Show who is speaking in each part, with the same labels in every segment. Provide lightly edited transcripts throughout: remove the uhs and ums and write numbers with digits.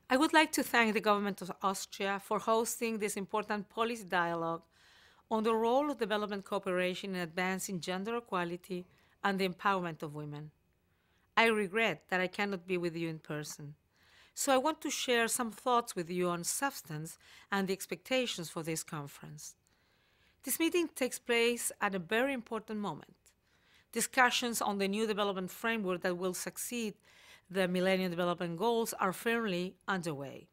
Speaker 1: I would like to thank the government of Austria for hosting this important policy dialogue on the role of development cooperation in advancing gender equality and the empowerment of women. I regret that I cannot be with you in person, so I want to share some thoughts with you on substance and the expectations for this conference. This meeting takes place at a very important moment. Discussions on the new development framework that will succeed the Millennium Development Goals are firmly underway.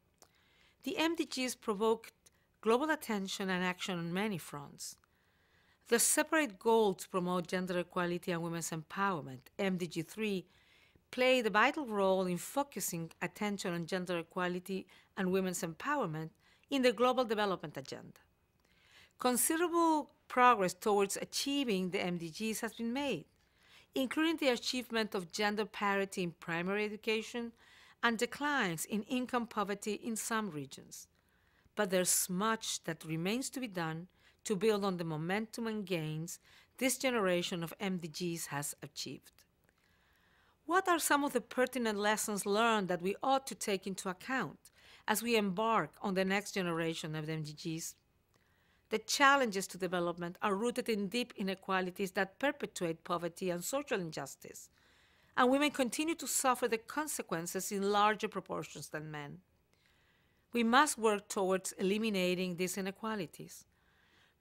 Speaker 1: The MDGs provoked global attention and action on many fronts. The separate goal to promote gender equality and women's empowerment, MDG 3, played a vital role in focusing attention on gender equality and women's empowerment in the global development agenda. Considerable progress towards achieving the MDGs has been made, including the achievement of gender parity in primary education and declines in income poverty in some regions. But there's much that remains to be done to build on the momentum and gains this generation of MDGs has achieved. What are some of the pertinent lessons learned that we ought to take into account as we embark on the next generation of the MDGs? The challenges to development are rooted in deep inequalities that perpetuate poverty and social injustice, and women continue to suffer the consequences in larger proportions than men. We must work towards eliminating these inequalities.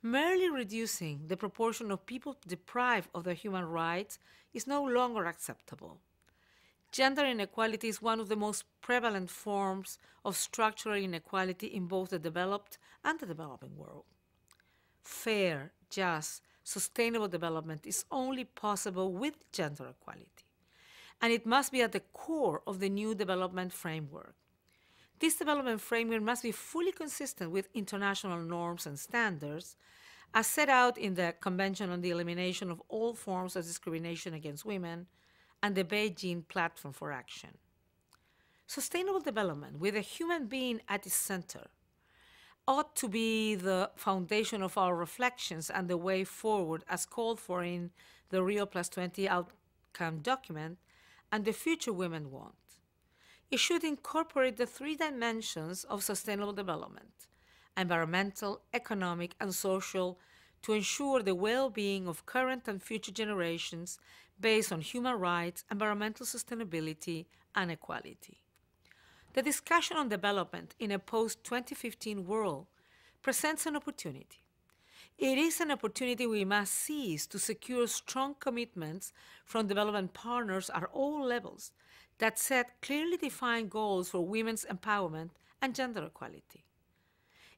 Speaker 1: Merely reducing the proportion of people deprived of their human rights is no longer acceptable. Gender inequality is one of the most prevalent forms of structural inequality in both the developed and the developing world. Fair, just, sustainable development is only possible with gender equality, and it must be at the core of the new development framework. This development framework must be fully consistent with international norms and standards as set out in the Convention on the Elimination of All Forms of Discrimination Against Women and the Beijing Platform for Action. Sustainable development, with a human being at its center, ought to be the foundation of our reflections and the way forward as called for in the Rio+20 outcome document and the future women want. It should incorporate the three dimensions of sustainable development: environmental, economic, and social, to ensure the well-being of current and future generations based on human rights, environmental sustainability, and equality. The discussion on development in a post-2015 world presents an opportunity. It is an opportunity we must seize to secure strong commitments from development partners at all levels that set clearly defined goals for women's empowerment and gender equality.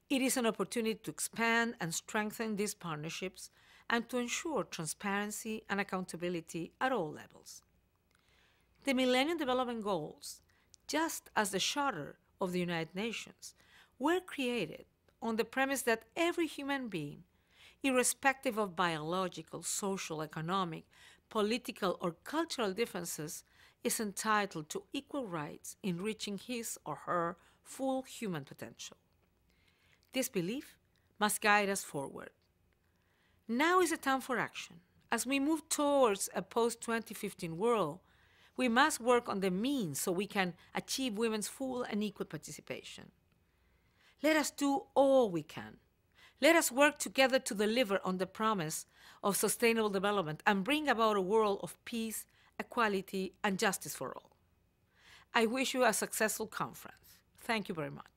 Speaker 1: It is an opportunity to expand and strengthen these partnerships and to ensure transparency and accountability at all levels. The Millennium Development Goals, just as the Charter of the United Nations, were created on the premise that every human being, irrespective of biological, social, economic, political, or cultural differences, is entitled to equal rights in reaching his or her full human potential. This belief must guide us forward. Now is the time for action. As we move towards a post-2015 world, we must work on the means so we can achieve women's full and equal participation. Let us do all we can. Let us work together to deliver on the promise of sustainable development and bring about a world of peace, equality, and justice for all. I wish you a successful conference. Thank you very much.